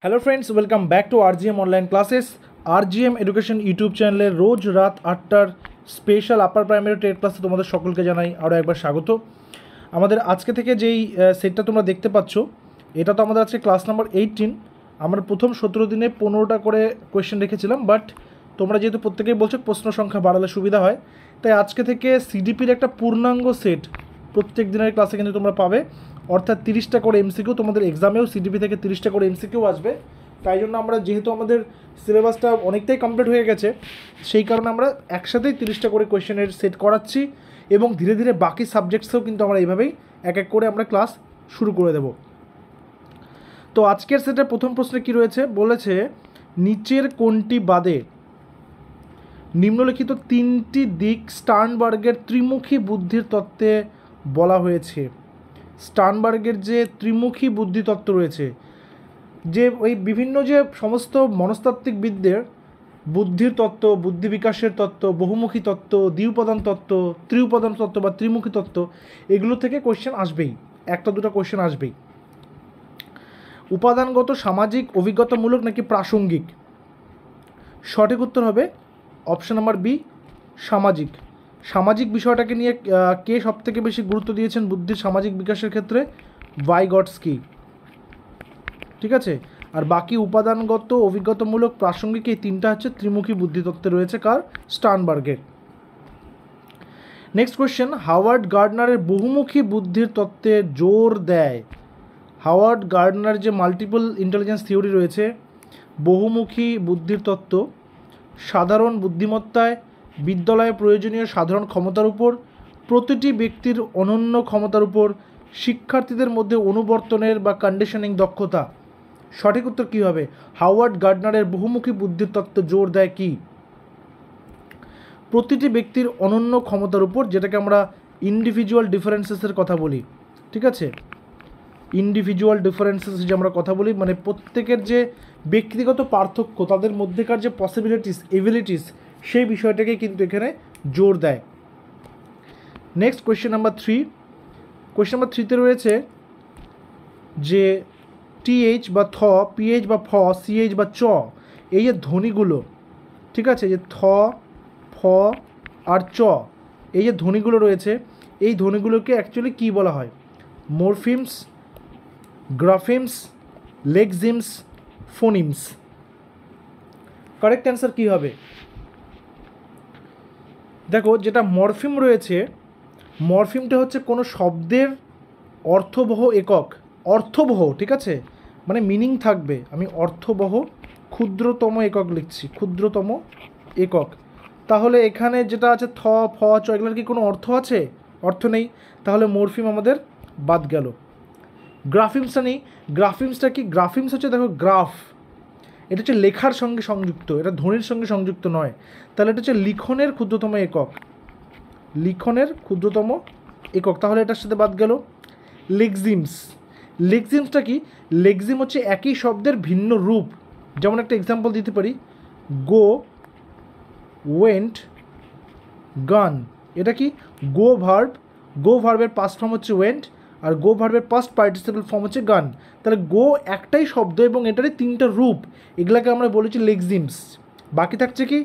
Hello friends, welcome back to RGM online classes. RGM education YouTube চ্যানেলে রোজ রাত 8টার special upper primary TET ক্লাসে তোমাদের সকলকে জানাই আরও একবার স্বাগত। আমাদের আজকে থেকে যেই সেটটা তোমরা দেখতে পাচ্ছ, এটা তো আমাদের আজকে ক্লাস নাম্বার 18। আমরা প্রথম 17 দিনে 15টা করে কোয়েশ্চেন রেখেছিলাম, বাট তোমরা যেহেতু প্রত্যেকেই বলছো প্রশ্ন সংখ্যা বাড়ালে সুবিধা হয়, তাই আজকে থেকে সিডিপির একটা পূর্ণাঙ্গ সেট প্রত্যেক দিনের ক্লাসে কিন্তু তোমরা পাবে। অর্থাৎ 30টা করে এমসিকিউ, তোমাদের এক্সামেও সিডিপি থেকে 30টা করে এমসিকিউ আসবে। তাই জন্য আমরা যেহেতু আমাদের সিলেবাসটা অনেকটাই কমপ্লিট হয়ে গেছে, সেই কারণে আমরা একসাথেই 30টা করে কোয়েশ্চেনের সেট করাচ্ছি এবং ধীরে ধীরে বাকি সাবজেক্টসেও কিন্তু আমরা এইভাবেই এক এক করে আমরা ক্লাস শুরু করে দেব। তো আজকের সেটের প্রথম প্রশ্নে কী রয়েছে বলেছে, নিচের কোনটি বাদে নিম্নলিখিত তিনটি দিক স্টার্নবার্গের ত্রিমুখী বুদ্ধির তত্ত্বে বলা হয়েছে। স্টার্নবার্গের যে ত্রিমুখী বুদ্ধিতত্ত্ব রয়েছে, যে ওই বিভিন্ন যে সমস্ত মনস্তাত্ত্বিকবিদদের বুদ্ধির তত্ত্ব, বুদ্ধি বিকাশের তত্ত্ব, বহুমুখী তত্ত্ব, দ্বিউপাদান তত্ত্ব, ত্রিউপাদান তত্ত্ব বা ত্রিমুখী তত্ত্ব, এগুলো থেকে কোয়েশ্চেন আসবেই, একটা দুটো কোয়েশ্চেন আসবেই। উপাদানগত, সামাজিক, অভিজ্ঞতামূলক নাকি প্রাসঙ্গিক? সঠিক উত্তর হবে অপশন নাম্বার বি, সামাজিক। সামাজিক বিষয়টাকে নিয়ে কে সবথেকে বেশি গুরুত্ব দিয়েছেন বুদ্ধির সামাজিক বিকাশের ক্ষেত্রে? ভাইগটস্কি। ঠিক আছে। আর বাকি উপাদানগত, অভিজ্ঞতামূলক, প্রাসঙ্গিক, এই তিনটা হচ্ছে ত্রিমুখী বুদ্ধিতত্ত্বে রয়েছে কার? স্টার্নবার্গের। নেক্সট কোয়েশ্চেন, হাওয়ার্ড গার্ডনারের বহুমুখী বুদ্ধির তত্ত্বে জোর দেয়। হাওয়ার্ড গার্ডনার যে মাল্টিপল ইন্টেলিজেন্স থিওরি রয়েছে, বহুমুখী বুদ্ধির তত্ত্ব সাধারণ বুদ্ধিমত্তায়, বিদ্যালয়ে প্রয়োজনীয় সাধারণ ক্ষমতার উপর, প্রতিটি ব্যক্তির অনন্য ক্ষমতার উপর, শিক্ষার্থীদের মধ্যে অনুবর্তনের বা কন্ডিশনিং দক্ষতা। সঠিক উত্তর কী হবে? হাওয়ার্ড গার্ডনারের বহুমুখী বুদ্ধির তত্ত্ব জোর দেয় কি? প্রতিটি ব্যক্তির অনন্য ক্ষমতার উপর, যেটাকে আমরা ইন্ডিভিজুয়াল ডিফারেন্সেসের কথা বলি। ঠিক আছে, ইন্ডিভিজুয়াল ডিফারেন্সেস যে আমরা কথা বলি, মানে প্রত্যেকের যে ব্যক্তিগত পার্থক্য, তাদের মধ্যেকার যে পসিবিলিটিস, এবিলিটিস, সেই বিষয়টাকে কিন্তু এখানে জোর দেয়। Next question number 3। Question number 3তে রয়েছে যে টিএইচ বা থ, পিএইচ বা ফ, সিএইচ বা চ, এই যে ধ্বনিগুলো, ঠিক আছে, যে থ, ফ আর চ, এই যে ধ্বনিগুলো রয়েছে, এই ধ্বনিগুলোকে অ্যাকচুয়ালি কী বলা হয়? Morphemes, graphemes, lexemes, phonemes. Correct answer কী হবে? দেখো, যেটা মরফিম রয়েছে, মরফিমটা হচ্ছে কোনো শব্দের অর্থবহ একক। অর্থবহ, ঠিক আছে, মানে মিনিং থাকবে। আমি অর্থবহ ক্ষুদ্রতম একক লিখছি, ক্ষুদ্রতম একক। তাহলে এখানে যেটা আছে থ, ফ, চ, এগুলোর কি কোনো অর্থ আছে? অর্থ নেই, তাহলে মরফিম আমাদের বাদ গেল। গ্রাফিমসটা নেই। গ্রাফিমসটা কি? গ্রাফিমস হচ্ছে, দেখো, গ্রাফ, এটা হচ্ছে লেখার সঙ্গে সংযুক্ত, এটা ধ্বনির সঙ্গে সংযুক্ত নয়। তাহলে এটা হচ্ছে লিখনের ক্ষুদ্রতম একক, লিখনের ক্ষুদ্রতম একক, তাহলে এটার সাথে বাদ গেল। লেক্সিমস, লেক্সিমসটা কি? লেক্সিম হচ্ছে একই শব্দের ভিন্ন রূপ। যেমন একটা এক্সাম্পল দিতে পারি, গো, ওয়েন্ট, গান। এটা কি? গো ভার্ব, গো ভার্বের পাস্ট ফর্ম হচ্ছে ওয়েন্ট, আর গো ভার্বের পাস্ট পার্টিসিপল ফর্ম হচ্ছে গান। তাহলে গো একটাই শব্দ এবং এটারই তিনটা রূপ, এগুলাকে আমরা বলেছি লেক্সিমস। বাকি থাকছে কি?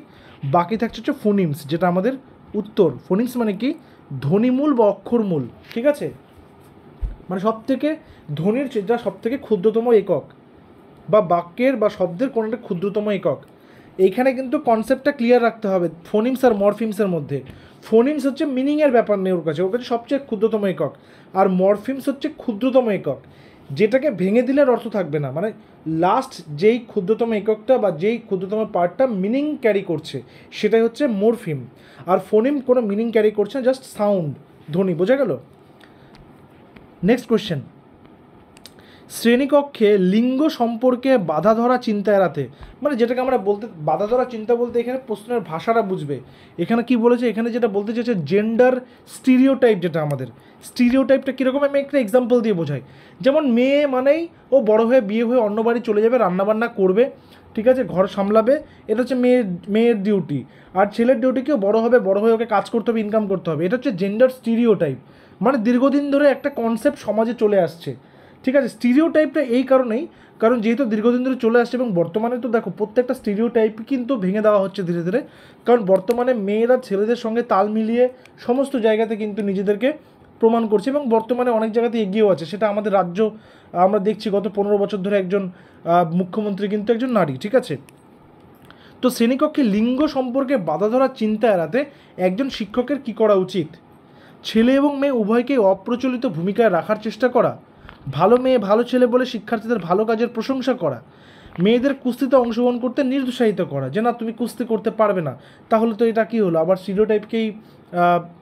বাকি থাকছে হচ্ছে ফোনিমস, যেটা আমাদের উত্তর। ফোনিমস মানে কি? ধ্বনিমূল বা অক্ষরমূল, ঠিক আছে, মানে সব থেকে ধ্বনির যেটা সব থেকে ক্ষুদ্রতম একক, বা বাক্যের বা শব্দের কোনো একটা ক্ষুদ্রতম একক। এইখানে কিন্তু কনসেপ্টটা ক্লিয়ার রাখতে হবে ফোনিমস আর মরফিমসের মধ্যে। ফোনিমস হচ্ছে মিনিংয়ের ব্যাপার নেই ওর কাছে, ওর কাছে সবচেয়ে ক্ষুদ্রতম একক। আর মরফিমস হচ্ছে ক্ষুদ্রতম একক, যেটাকে ভেঙে দিলে অর্থ থাকবে না, মানে লাস্ট যেই ক্ষুদ্রতম এককটা বা যেই ক্ষুদ্রতম পার্টটা মিনিং ক্যারি করছে, সেটাই হচ্ছে মরফিম। আর ফোনিম কোনো মিনিং ক্যারি করছে না, জাস্ট সাউন্ড, ধ্বনি। বোঝা গেল? নেক্সট কোয়েশ্চেন, শ্রেণীকক্ষে লিঙ্গ সম্পর্কে বাধা ধরা চিন্তা এড়াতে, মানে যেটাকে আমরা বলতে, বাধা ধরা চিন্তা বলতে এখানে প্রশ্নের ভাষাটা বুঝবে। এখানে কি বলেছে? এখানে যেটা বলতে চাইছে জেন্ডার স্টিরিওটাইপ, যেটা আমাদের স্টিরিওটাইপটা কীরকম, আমি একটা এক্সাম্পল দিয়ে বোঝাই। যেমন মেয়ে মানেই ও বড় হয়ে বিয়ে হয়ে অন্য বাড়ি চলে যাবে, রান্নাবান্না করবে, ঠিক আছে, ঘর সামলাবে, এটা হচ্ছে মেয়ের ডিউটি। আর ছেলের ডিউটি কেউ বড় হবে, বড় হয়ে ওকে কাজ করতে হবে, ইনকাম করতে হবে। এটা হচ্ছে জেন্ডার স্টিরিওটাইপ, মানে দীর্ঘদিন ধরে একটা কনসেপ্ট সমাজে চলে আসছে। ঠিক আছে। স্টিরিওটাইপটা এই কারণেই, কারণ যেহেতু দীর্ঘদিন ধরে চলে আসছে এবং বর্তমানে তো দেখো প্রত্যেকটা স্টিরিওটাইপ কিন্তু ভেঙে দেওয়া হচ্ছে ধীরে ধীরে, কারণ বর্তমানে মেয়েরা ছেলেদের সঙ্গে তাল মিলিয়ে সমস্ত জায়গাতে কিন্তু নিজেদেরকে প্রমাণ করছে এবং বর্তমানে অনেক জায়গাতে এগিয়েও আছে। সেটা আমাদের রাজ্য আমরা দেখছি গত 15 বছর ধরে একজন মুখ্যমন্ত্রী কিন্তু একজন নারী, ঠিক আছে। তো শ্রেণীকক্ষে লিঙ্গ সম্পর্কে বাধা ধরার চিন্তা এড়াতে একজন শিক্ষকের কী করা উচিত? ছেলে এবং মেয়ে উভয়কেই অপ্রচলিত ভূমিকায় রাখার চেষ্টা করা, ভালো মেয়ে ভালো ছেলে বলে শিক্ষার্থীদের ভালো কাজের প্রশংসা করা, মেয়েদের কুস্তিতে অংশগ্রহণ করতে নিরুৎসাহিত করা, যে না তুমি কুস্তি করতে পারবে না, তাহলে তো এটা কী হলো, আবার স্টিরিওটাইপকেই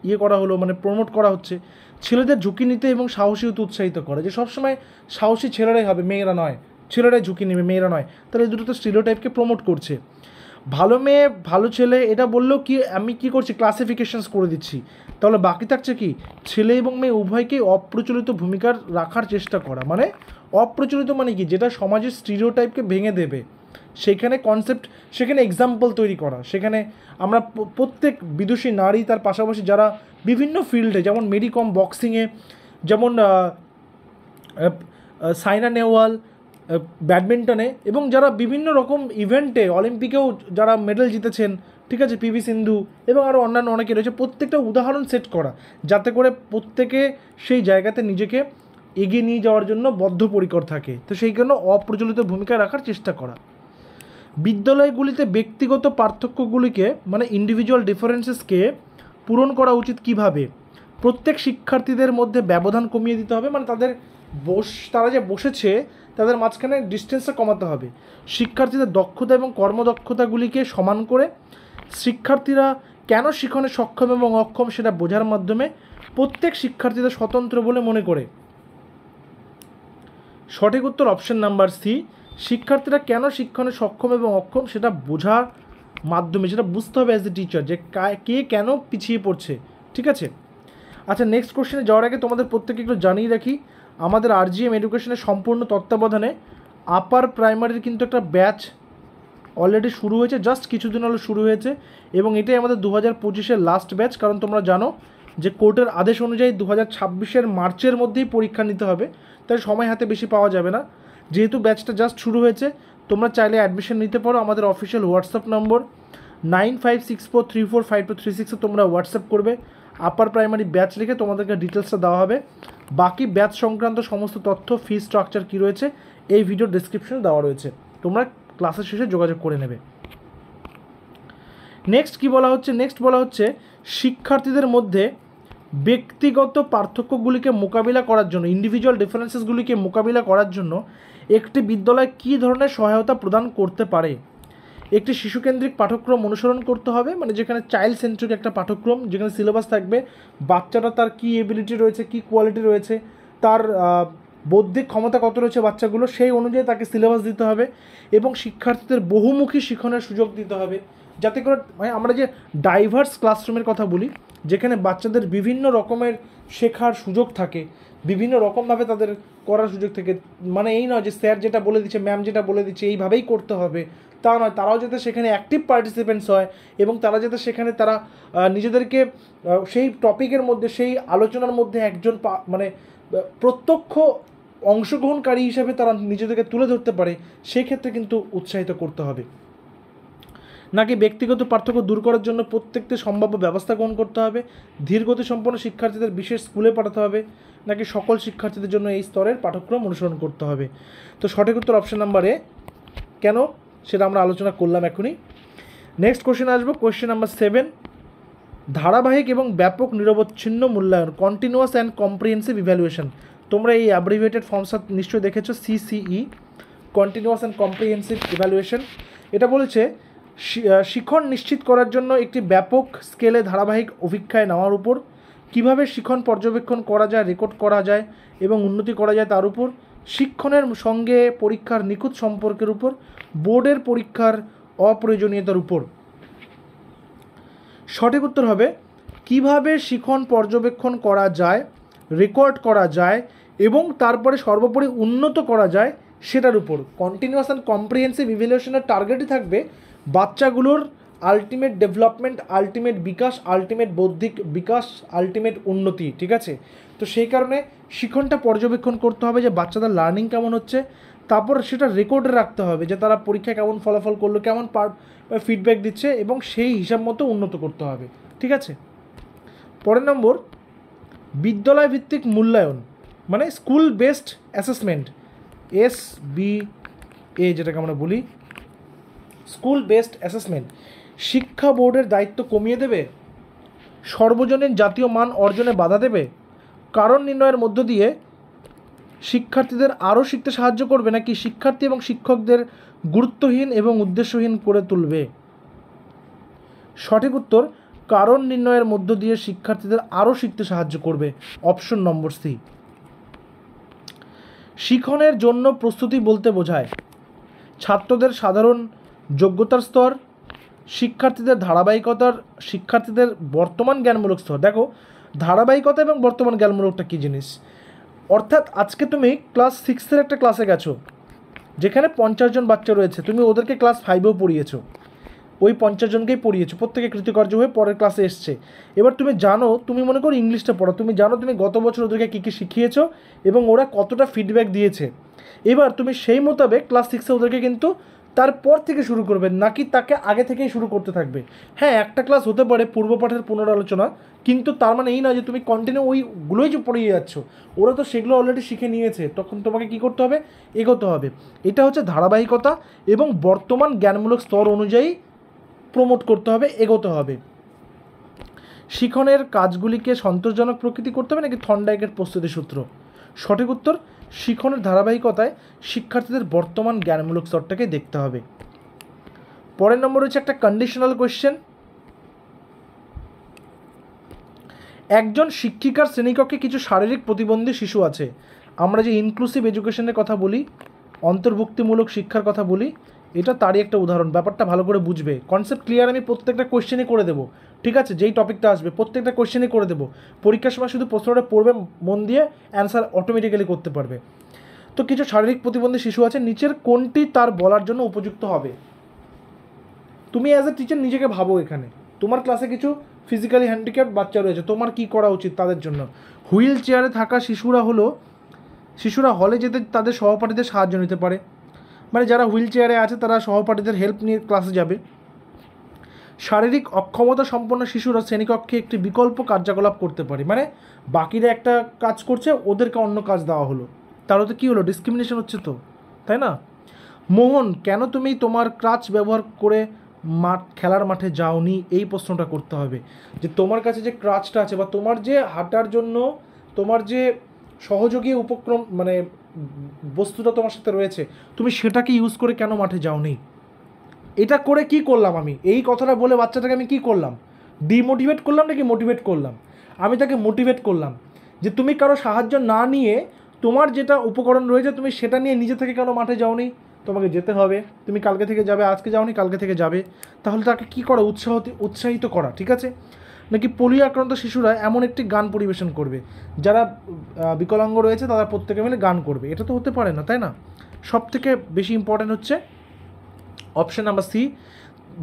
ইয়ে করা হলো, মানে প্রমোট করা হচ্ছে। ছেলেদের ঝুঁকি নিতে এবং সাহসী হতে উৎসাহিত করা, যে সবসময় সাহসী ছেলেরাই হবে, মেয়েরা নয়, ছেলেরাই ঝুঁকি নেবে, মেয়েরা নয়, তাহলে এই দুটো তো স্টিরিওটাইপকে প্রমোট করছে। ভালো মেয়ে ভালো ছেলে এটা বললেও কি আমি কী করছি, ক্লাসিফিকেশনস করে দিচ্ছি, তাহলে বাকি থাকছে কি, ছেলে এবং মেয়ে উভয়কেই অপ্রচলিত ভূমিকার রাখার চেষ্টা করা। মানে অপ্রচলিত মানে কি, যেটা সমাজের স্টিরিওটাইপকে ভেঙে দেবে, সেখানে কনসেপ্ট, সেখানে এক্সাম্পল তৈরি করা। সেখানে আমরা প্রত্যেক বিদুষী নারী, তার পাশাপাশি যারা বিভিন্ন ফিল্ডে, যেমন মেরি কম বক্সিংয়ে, যেমন সাইনা নেহওয়াল ব্যাডমিন্টনে, এবং যারা বিভিন্ন রকম ইভেন্টে অলিম্পিকেও যারা মেডেল জিতেছেন, ঠিক আছে, পিভি সিন্ধু এবং আরও অন্যান্য অনেকে রয়েছে, প্রত্যেকটা উদাহরণ সেট করা, যাতে করে প্রত্যেকে সেই জায়গাতে নিজেকে এগিয়ে নিয়ে যাওয়ার জন্য বদ্ধপরিকর থাকে। তো সেই জন্য অপ্রচলিত ভূমিকা রাখার চেষ্টা করা। বিদ্যালয়গুলিতে ব্যক্তিগত পার্থক্যগুলিকে, মানে ইন্ডিভিজুয়াল ডিফারেন্সেসকে পূরণ করা উচিত কিভাবে? প্রত্যেক শিক্ষার্থীদের মধ্যে ব্যবধান কমিয়ে দিতে হবে, মানে তারা যে বসেছে তাদের মাঝখানে ডিস্টেন্সটা কমাতে হবে। শিক্ষার্থীদের দক্ষতা এবং কর্মদক্ষতাগুলিকে সমান করে শিক্ষার্থীরা কেন শিখনে সক্ষম এবং অক্ষম সেটা বোঝার মাধ্যমে প্রত্যেক শিক্ষার্থীদের স্বতন্ত্র বলে মনে করে। সঠিক উত্তর অপশন নাম্বার সি, শিক্ষার্থীরা কেন শিক্ষণে সক্ষম এবং অক্ষম সেটা বোঝার মাধ্যমে, সেটা বুঝতে হবে অ্যাজ এ টিচার, যে কে কেন পিছিয়ে পড়ছে, ঠিক আছে। আচ্ছা, নেক্সট কোশ্চেনে যাওয়ার আগে তোমাদের প্রত্যেকে একটু জানিয়ে রাখি, আমাদের আরজিএম এডুকেশনের সম্পূর্ণ তত্ত্বাবধানে আপার প্রাইমারির কিন্তু একটা ব্যাচ অলরেডি শুরু হয়েছে, জাস্ট কিছুদিন হলো শুরু হয়েছে, এবং এটাই আমাদের 2025-এর লাস্ট ব্যাচ। কারণ তোমরা জানো যে কোর্টের আদেশ অনুযায়ী 2026-এর মার্চের মধ্যেই পরীক্ষা নিতে হবে, তাই সময় হাতে বেশি পাওয়া যাবে না। যেহেতু ব্যাচটা জাস্ট শুরু হয়েছে, তোমরা চাইলে অ্যাডমিশন নিতে পারো। আমাদের অফিসিয়াল হোয়াটসঅ্যাপ নম্বর 9564345236-এ তোমরা হোয়াটসঅ্যাপ করবে, আপার প্রাইমারি ব্যাচ লিখে তোমাদেরকে ডিটেলসটা দেওয়া হবে। বাকি ব্যাচ সংক্রান্ত সমস্ত তথ্য, ফি স্ট্রাকচার কী রয়েছে এই ভিডিও ডেসক্রিপশনে দেওয়া রয়েছে, তোমরা ক্লাসের শেষে যোগাযোগ করে নেবে। নেক্সট কি বলা হচ্ছে, নেক্সট বলা হচ্ছে শিক্ষার্থীদের মধ্যে ব্যক্তিগত পার্থক্যগুলিকে মোকাবিলা করার জন্য, ইন্ডিভিজুয়াল ডিফারেন্সেসগুলিকে মোকাবিলা করার জন্য একটি বিদ্যালয় কী ধরনের সহায়তা প্রদান করতে পারে? একটি শিশুকেন্দ্রিক পাঠ্যক্রম অনুসরণ করতে হবে, মানে যেখানে চাইল্ড সেন্ট্রিক একটা পাঠ্যক্রম, যেখানে সিলেবাস থাকবে বাচ্চাটা তার কী এবিলিটি রয়েছে, কী কোয়ালিটি রয়েছে, তার বৌদ্ধিক ক্ষমতা কত রয়েছে বাচ্চাগুলো, সেই অনুযায়ী তাকে সিলেবাস দিতে হবে, এবং শিক্ষার্থীদের বহুমুখী শিক্ষণের সুযোগ দিতে হবে, যাতে করে মানে আমরা যে ডাইভার্স ক্লাসরুমের কথা বলি, যেখানে বাচ্চাদের বিভিন্ন রকমের শেখার সুযোগ থাকে, বিভিন্ন রকমভাবে তাদের করার সুযোগ থাকে, মানে এই নয় যে স্যার যেটা বলে দিচ্ছে, ম্যাম যেটা বলে দিচ্ছে এইভাবেই করতে হবে, তা নয়, তারাও যাতে সেখানে অ্যাক্টিভ পার্টিসিপেন্টস হয়, এবং তারা যাতে সেখানে তারা নিজেদেরকে সেই টপিকের মধ্যে, সেই আলোচনার মধ্যে একজন মানে প্রত্যক্ষ অংশগ্রহণকারী হিসেবে তারা নিজেদেরকে তুলে ধরতে পারে, সেই ক্ষেত্রে কিন্তু উৎসাহিত করতে হবে। নাকি ব্যক্তিগত পার্থক্য দূর করার জন্য প্রত্যেকটি সম্ভাব্য ব্যবস্থা গ্রহণ করতে হবে, ধীরগতি সম্পন্ন শিক্ষার্থীদের বিশেষ স্কুলে পাঠাতে হবে, নাকি সকল শিক্ষার্থীদের জন্য এই স্তরের পাঠ্যক্রম অনুসরণ করতে হবে? তো সঠিক উত্তর অপশন নাম্বার এ। কেন সেটা আমরা আলোচনা করলাম এখনই। নেক্সট কোশ্চেন আসবো, কোশ্চেন নাম্বার 7, ধারাবাহিক এবং ব্যাপক নিরবচ্ছিন্ন মূল্যায়ন, কন্টিনিউয়াস অ্যান্ড কম্প্রিহেন্সিভ ইভ্যালুয়েশন। তোমরা এই অ্যাব্রিভিয়েটেড ফর্মসটা নিশ্চয়ই দেখেছো, CCE, continuous and comprehensive evaluation. এটা বলেছে শিখন নিশ্চিত করার জন্য একটি ব্যাপক স্কেলে ধারাবাহিক অভিক্ষায় নেওয়ার উপর, কীভাবে শিখন পর্যবেক্ষণ করা যায়, রেকর্ড করা যায় এবং উন্নতি করা যায় তার উপর, শিক্ষণের সঙ্গে পরীক্ষার নিখুঁত সম্পর্কের উপর, বোর্ডের পরীক্ষার অপ্রয়োজনীয়তার উপর। সঠিক উত্তর হবে কিভাবে শিখন পর্যবেক্ষণ করা যায়, রেকর্ড করা যায় এবং তারপরে সর্বোপরি উন্নত করা যায় সেটার উপর। কন্টিনিউয়াস অ্যান্ড কম্প্রিহেন্সিভ ইভ্যালুয়েশনের টার্গেটই থাকবে বাচ্চাগুলোর আলটিমেট ডেভেলপমেন্ট, আলটিমেট বিকাশ, আলটিমেট বৌদ্ধিক বিকাশ, আলটিমেট উন্নতি, ঠিক আছে? তো সেই কারণে শিক্ষণটা পর্যবেক্ষণ করতে হবে যে বাচ্চাদের লার্নিং কেমন হচ্ছে, তারপর সেটা রেকর্ডে রাখতে হবে যে তারা পরীক্ষায় কেমন ফলাফল করলো, কেমন ফিডব্যাক দিচ্ছে, এবং সেই হিসাব মতো উন্নত করতে হবে, ঠিক আছে? পরের নম্বর, বিদ্যালয় ভিত্তিক মূল্যায়ন মানে স্কুল বেসড অ্যাসেসমেন্ট, SBA যেটাকে আমরা বলি, স্কুল বেসড অ্যাসেসমেন্ট শিক্ষা বোর্ডের দায়িত্ব কমিয়ে দেবে, সর্বজনীন জাতীয় মান অর্জনে বাধা দেবে, কারণ নির্ণয়ের মধ্য দিয়ে শিক্ষার্থীদের আরও শিখতে সাহায্য করবে, নাকি শিক্ষার্থী এবং শিক্ষকদের গুরুত্বহীন এবং উদ্দেশ্যহীন করে তুলবে? সঠিক উত্তর, কারণ নির্ণয়ের মধ্য দিয়ে শিক্ষার্থীদের আরও শিখতে সাহায্য করবে, অপশন নম্বর সি। শিখনের জন্য প্রস্তুতি বলতে বোঝায় ছাত্রদের সাধারণ যোগ্যতার স্তর, শিক্ষার্থীদের ধারাবাহিকতার, শিক্ষার্থীদের বর্তমান জ্ঞানমূলক স্তর। দেখো, ধারাবাহিকতা এবং বর্তমান জ্ঞানমূলকটা কী জিনিস? অর্থাৎ আজকে তুমি ক্লাস 6-এর একটা ক্লাসে গেছো, যেখানে 50 জন বাচ্চা রয়েছে, তুমি ওদেরকে ক্লাস 5-এও পড়িয়েছো, ওই 50 জনকেই পড়িয়েছো, প্রত্যেকে কৃতকার্য হয়ে পরের ক্লাসে এসছে। এবার তুমি জানো, তুমি মনে করো ইংলিশটা পড়ো, তুমি জানো তুমি গত বছর ওদেরকে কী কী শিখিয়েছো এবং ওরা কতটা ফিডব্যাক দিয়েছে। এবার তুমি সেই মোতাবেক ক্লাস 6-এ ওদেরকে কিন্তু তারপর থেকে শুরু করবে, নাকি তাকে আগে থেকেই শুরু করতে থাকবে। হ্যাঁ, একটা ক্লাস হতে পারে পূর্বপাঠের পুনরালোচনা, কিন্তু তার মানে এই নয় যে তুমি কন্টিনিউ ওইগুলোই যে পড়িয়ে যাচ্ছ, ওরা তো সেগুলো অলরেডি শিখে নিয়েছে, তখন তোমাকে কী করতে হবে? এগোতে হবে। এটা হচ্ছে ধারাবাহিকতা এবং বর্তমান জ্ঞানমূলক স্তর অনুযায়ী প্রমোট করতে হবে, এগোতে হবে। শিখনের কাজগুলিকে সন্তোষজনক প্রকৃতি করতে হবে, নাকি থর্নডাইকের প্রস্তুতি সূত্র? সঠিক উত্তর, শিখনের ধারাবাহিকতায় শিক্ষার্থীদের বর্তমান জ্ঞানমূলক স্তরটাকে দেখতে হবে। পরের নম্বর হচ্ছে একটা কন্ডিশনাল কোয়েশ্চেন। একজন শিক্ষিকার শ্রেণীকক্ষে কিছু শারীরিক প্রতিবন্ধী শিশু আছে। আমরা যে ইনক্লুসিভ এডুকেশনের কথা বলি, অন্তর্ভুক্তিমূলক শিক্ষার কথা বলি, এটা তারই একটা উদাহরণ। ব্যাপারটা ভালো করে বুঝবে, কনসেপ্ট ক্লিয়ার আমি প্রত্যেকটা কোয়েশ্চেনই করে দেবো, ঠিক আছে? যেই টপিকটা আসবে প্রত্যেকটা কোয়েশ্চেনই করে দেবো। পরীক্ষার সময় শুধু প্রশ্নটা পড়বে, মন দিয়ে অ্যান্সার অটোমেটিক্যালি করতে পারবে। তো কিছু শারীরিক প্রতিবন্ধী শিশু আছে, নিচের কোনটি তার বলার জন্য উপযুক্ত হবে? তুমি অ্যাজ এ টিচার নিজেকে ভাবো, এখানে তোমার ক্লাসে কিছু ফিজিক্যালি হ্যান্ডিক্যাপ বাচ্চা রয়েছে, তোমার কি করা উচিত তাদের জন্য? হুইল চেয়ারে থাকা শিশুরা হলে যেতে তাদের সহপাঠীদের সাহায্য নিতে পারে, মানে যারা হুইল চেয়ারে আছে তারা সহপাঠীদের হেল্প নিয়ে ক্লাসে যাবে। শারীরিক অক্ষমতা সম্পন্ন শিশুরা শ্রেণীকক্ষে একটি বিকল্প কার্যকলাপ করতে পারে, মানে বাকিরা একটা কাজ করছে, ওদেরকে অন্য কাজ দেওয়া হলো, তাহলে তো কী হলো? ডিসক্রিমিনেশন হচ্ছে তো, তাই না? মোহন, কেন তুমি তোমার ক্রাচ ব্যবহার করে খেলার মাঠে যাওনি? এই প্রশ্নটা করতে হবে যে তোমার কাছে যে ক্রাচটা আছে বা তোমার যে হাঁটার জন্য তোমার যে সহযোগী উপক্রম মানে বস্তুটা তোমার সাথে রয়েছে, তুমি সেটাকে ইউজ করে কেন মাঠে যাওনি? এটা করে কি করলাম আমি? এই কথাটা বলে বাচ্চাটাকে আমি কি করলাম? ডিমোটিভেট করলাম নাকি মোটিভেট করলাম? আমি তাকে মোটিভেট করলাম যে তুমি কারো সাহায্য না নিয়ে তোমার যেটা উপকরণ রয়েছে তুমি সেটা নিয়ে নিজে থেকে কেন মাঠে যাওনি? তোমাকে যেতে হবে, তুমি কালকে থেকে যাবে, আজকে যাওনি কালকে থেকে যাবে। তাহলে তাকে কী করা? উৎসাহিত করা, ঠিক আছে? নাকি পোলিও আক্রান্ত শিশুরা এমন একটি গান পরিবেশন করবে, যারা বিকলাঙ্গ রয়েছে তারা প্রত্যেকে মিলে গান করবে? এটা তো হতে পারে না, তাই না? সব থেকে বেশি ইম্পর্ট্যান্ট হচ্ছে অপশান নাম্বার সি,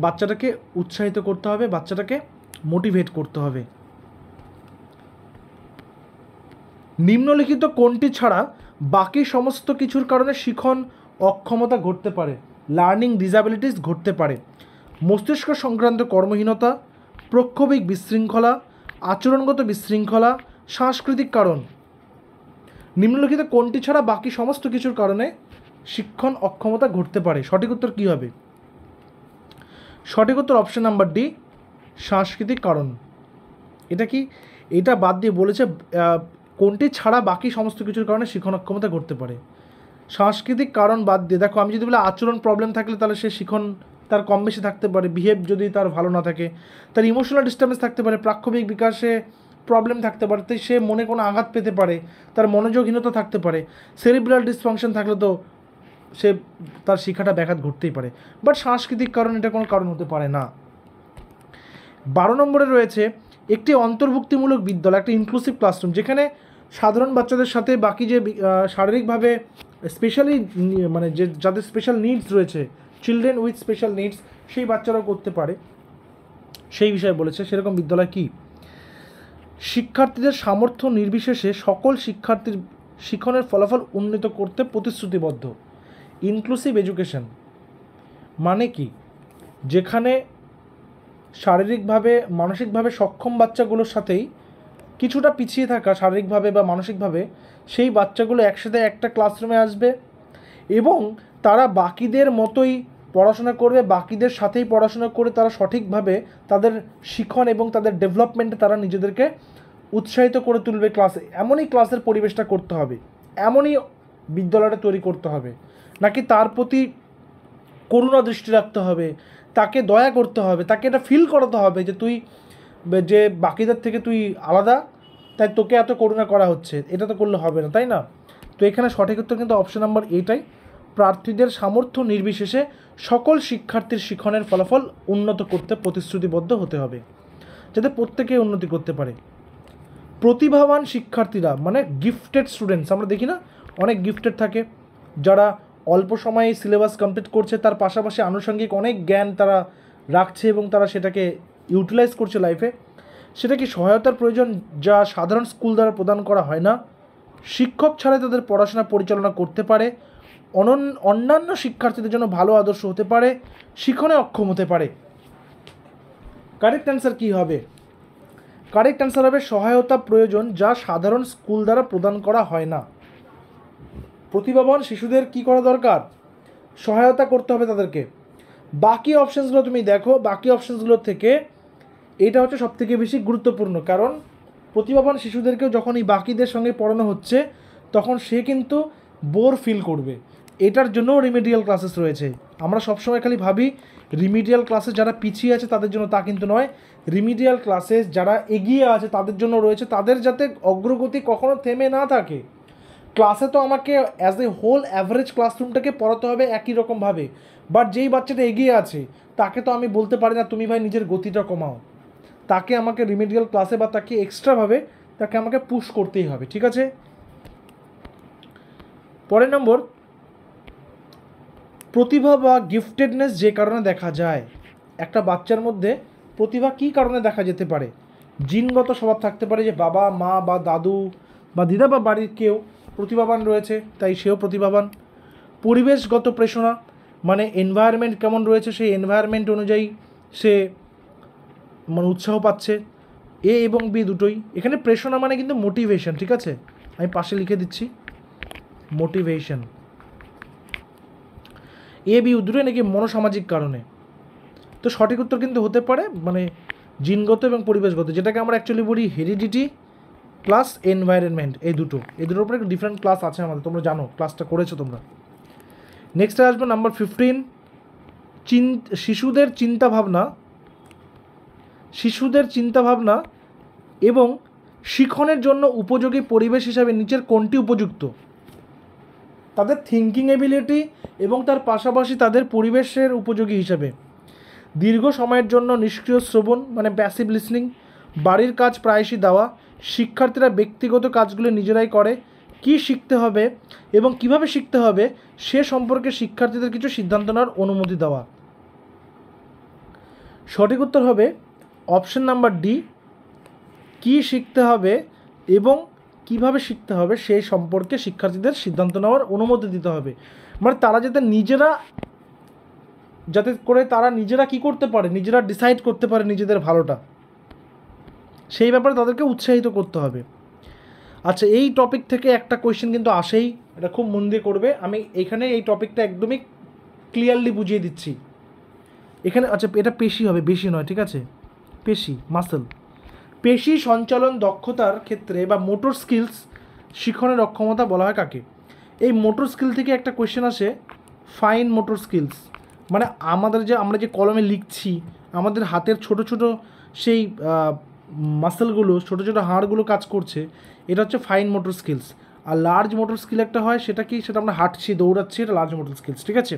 বাচ্চাটাকে উৎসাহিত করতে হবে, বাচ্চাটাকে মোটিভেট করতে হবে। নিম্নলিখিত কোনটি ছাড়া বাকি সমস্ত কিছুর কারণে শিখন অক্ষমতা ঘটতে পারে, লার্নিং ডিসঅ্যাবিলিটিস ঘটতে পারে? মস্তিষ্ক সংক্রান্ত কর্মহীনতা, প্রক্ষোভিক বিশৃঙ্খলা, আচরণগত বিশৃঙ্খলা, সাংস্কৃতিক কারণ। নিম্নলিখিত কোনটি ছাড়া বাকি সমস্ত কিছুর কারণে শিক্ষণ অক্ষমতা ঘটতে পারে? সঠিক উত্তর কী হবে? সঠিক উত্তর অপশন নাম্বার ডি, সাংস্কৃতিক কারণ। এটা কি? এটা বাদ দিয়ে বলেছে কোনটি ছাড়া বাকি সমস্ত কিছুর কারণে শিখন অক্ষমতা ঘটতে পারে। সাংস্কৃতিক কারণ বাদ দিয়ে, দেখো আমি যদি বলি আচরণ প্রবলেম থাকলে তাহলে সে শিখন তার কম বেশি থাকতে পারে, বিহেভ যদি তার ভালো না থাকে, তার ইমোশনাল ডিস্টার্বেন্স থাকতে পারে, প্রাক্ষবিক বিকাশে প্রবলেম থাকতে পারে, তাই সে মনে কোনো আঘাত পেতে পারে, তার মনোযোগহীনতা থাকতে পারে, সেরিব্রাল ডিসফাংশন থাকলে তো সে তার শিক্ষাটা ব্যাঘাত ঘটতেই পারে। বাট সাংস্কৃতিক কারণ এটা কোনো কারণ হতে পারে না। 12 নম্বরে রয়েছে একটি অন্তর্ভুক্তিমূলক বিদ্যালয়, একটা ইনক্লুসিভ ক্লাসরুম, যেখানে সাধারণ বাচ্চাদের সাথে বাকি যে শারীরিকভাবে স্পেশালি মানে যাদের স্পেশাল নিডস রয়েছে, চিলড্রেন উইথ স্পেশাল নিডস, সেই বাচ্চারাও করতে পারে। সেই বিষয়ে বলেছে। সেরকম বিদ্যালয় কি? শিক্ষার্থীদের সামর্থ্য নির্বিশেষে সকল শিক্ষার্থীর শিক্ষণের ফলাফল উন্নীত করতে প্রতিশ্রুতিবদ্ধ। ইনক্লুসিভ এডুকেশন মানে কি? যেখানে শারীরিকভাবে মানসিকভাবে সক্ষম বাচ্চাগুলোর সাথেই কিছুটা পিছিয়ে থাকা শারীরিকভাবে বা মানসিকভাবে সেই বাচ্চাগুলো একসাথে একটা ক্লাসরুমে আসবে এবং তারা বাকিদের মতোই পড়াশোনা করবে, বাকিদের সাথেই পড়াশোনা করে তারা সঠিকভাবে তাদের শিখন এবং তাদের ডেভেলপমেন্টে তারা নিজেদেরকে উৎসাহিত করে তুলবে ক্লাসে। এমনই ক্লাসের পরিবেশটা করতে হবে, এমনই বিদ্যালয়টা তৈরি করতে হবে, নাকি তার প্রতি করুণা দৃষ্টি রাখতে হবে, তাকে দয়া করতে হবে, তাকে এটা ফিল করাতে হবে যে তুই যে বাকিদের থেকে তুই আলাদা, তাই তোকে এত করুণা করা হচ্ছে। এটা তো করলে হবে না, তাই না? তো এখানে সঠিক উত্তর কিন্তু অপশন নাম্বার এটাই। প্রার্থীদের সামর্থ্য নির্বিশেষে সকল শিক্ষার্থীর শিক্ষণের ফলাফল উন্নত করতে প্রতিশ্রুতিবদ্ধ হতে হবে, যাতে প্রত্যেকে উন্নতি করতে পারে। প্রতিভাবান শিক্ষার্থীরা মানে গিফটেড স্টুডেন্টস, আমরা দেখি না অনেক গিফটেড থাকে যারা অল্প সময়ে সিলেবাস কমপ্লিট করছে, তার পাশাপাশি আনুষঙ্গিক অনেক জ্ঞান তারা রাখছে এবং তারা সেটাকে ইউটিলাইজ করছে লাইফে। সেটা কি সহায়তার প্রয়োজন যা সাধারণ স্কুল দ্বারা প্রদান করা হয় না? শিক্ষক ছাড়াই তাদের পড়াশোনা পরিচালনা করতে পারে, অন্যান্য শিক্ষার্থীদের জন্য ভালো আদর্শ হতে পারে, শিক্ষণে অক্ষম হতে পারে। কারেক্ট অ্যান্সার কী হবে? কারেক্ট অ্যান্সার হবে সহায়তা প্রয়োজন যা সাধারণ স্কুল দ্বারা প্রদান করা হয় না। প্রতিভাবান শিশুদের কি করা দরকার? সহায়তা করতে হবে তাদেরকে। বাকি অপশানসগুলো তুমি দেখো, বাকি অপশানসগুলোর থেকে এটা হচ্ছে সবথেকে বেশি গুরুত্বপূর্ণ, কারণ প্রতিভাবান শিশুদেরকেও যখন এই বাকিদের সঙ্গে পড়ানো হচ্ছে তখন সে কিন্তু বোর ফিল করবে। এটার জন্যও রিমিডিয়াল ক্লাসেস রয়েছে। আমরা সবসময় খালি ভাবি রিমিডিয়াল ক্লাসে যারা পিছিয়ে আছে তাদের জন্য, তা কিন্তু নয়। রিমিডিয়াল ক্লাসেস যারা এগিয়ে আছে তাদের জন্য রয়েছে, তাদের যাতে অগ্রগতি কখনো থেমে না থাকে। ক্লাসে তো আমাকে অ্যাজ এ হোল অ্যাভারেজ ক্লাসরুমটাকে পড়াতে হবে একই রকমভাবে, বাট যেই বাচ্চাটা এগিয়ে আছে তাকে তো আমি বলতে পারি না তুমি ভাই নিজের গতিটা কমাও। তাকে আমাকে রিমিডিয়াল ক্লাসে বা তাকে এক্সট্রাভাবে তাকে আমাকে পুশ করতেই হবে, ঠিক আছে? পরের নম্বর, প্রতিভা বা গিফটেডনেস যে কারণে দেখা যায়। একটা বাচ্চার মধ্যে প্রতিভা কী কারণে দেখা যেতে পারে? জিনগত স্বভাব থাকতে পারে, যে বাবা মা বা দাদু বা দিদা বা বাড়ির কেউ প্রতিভাবান রয়েছে তাই সেও প্রতিভাবান। পরিবেশগত প্রেরণা মানে এনভায়রনমেন্ট কেমন রয়েছে, সেই এনভায়রনমেন্ট অনুযায়ী সে মানে উৎসাহ পাচ্ছে। এ এবং বি দুটোই। এখানে প্রেরণা মানে কিন্তু মোটিভেশন, ঠিক আছে? আমি পাশে লিখে দিচ্ছি মোটিভেশন। এ বি দুটোই নাকি মনোসামাজিক কারণে। তো সঠিক উত্তর কিন্তু হতে পারে মানে জিনগত এবং পরিবেশগত, যেটাকে আমরা অ্যাকচুয়ালি বলি হেরিডিটি প্লাস এনভায়রনমেন্ট। এই দুটোর উপরে ডিফারেন্ট ক্লাস আছে আমাদের, তোমরা জানো, ক্লাসটা করেছো তোমরা। নেক্সট আসবে নাম্বার 15, শিশুদের চিন্তাভাবনা এবং শিক্ষণের জন্য উপযোগী পরিবেশ হিসাবে নিচের কোনটি উপযুক্ত? তাদের থিঙ্কিং এবিলিটি এবং তার পাশাপাশি তাদের পরিবেশের উপযোগী হিসাবে। দীর্ঘ সময়ের জন্য নিষ্ক্রিয় শ্রবণ মানে প্যাসিভ লিসনিং, বাড়ির কাজ প্রায়শই দেওয়া, শিক্ষার্থীরা ব্যক্তিগত কাজগুলো নিজেরাই করে, কি শিখতে হবে এবং কিভাবে শিখতে হবে সে সম্পর্কে শিক্ষার্থীদের কিছু সিদ্ধান্ত নেওয়ার অনুমতি দেওয়া। সঠিক উত্তর হবে অপশন নাম্বার ডি, কি শিখতে হবে এবং কিভাবে শিখতে হবে সেই সম্পর্কে শিক্ষার্থীদের সিদ্ধান্ত নেওয়ার অনুমতি দিতে হবে। মানে তারা যাতে করে তারা নিজেরা কি করতে পারে, নিজেরা ডিসাইড করতে পারে নিজেদের ভালোটা, সেই ব্যাপারে তাদেরকে উৎসাহিত করতে হবে। আচ্ছা, এই টপিক থেকে একটা কোয়েশ্চেন কিন্তু আসেই, এটা খুব মন দিয়ে করবে। আমি এখানে এই টপিকটা একদমই ক্লিয়ারলি বুঝিয়ে দিচ্ছি এখানে। আচ্ছা, এটা পেশি হবে, বেশি নয়, ঠিক আছে? পেশি, মাসেল। পেশি সঞ্চালন দক্ষতার ক্ষেত্রে বা মোটর স্কিলস শিখনের অক্ষমতা বলা হয় কাকে? এই মোটর স্কিল থেকে একটা কোয়েশ্চেন আসে, ফাইন মোটর স্কিলস মানে আমরা যে কলমে লিখছি, আমাদের হাতের ছোট ছোট সেই মাসেলগুলো, ছোট ছোট হাড়গুলো কাজ করছে, এটা হচ্ছে ফাইন মোটর স্কিলস। আর লার্জ মোটর স্কিল একটা হয়, সেটা কি? সেটা আমরা হাঁটছি, দৌড়াচ্ছি, এটা লার্জ মোটর স্কিলস, ঠিক আছে?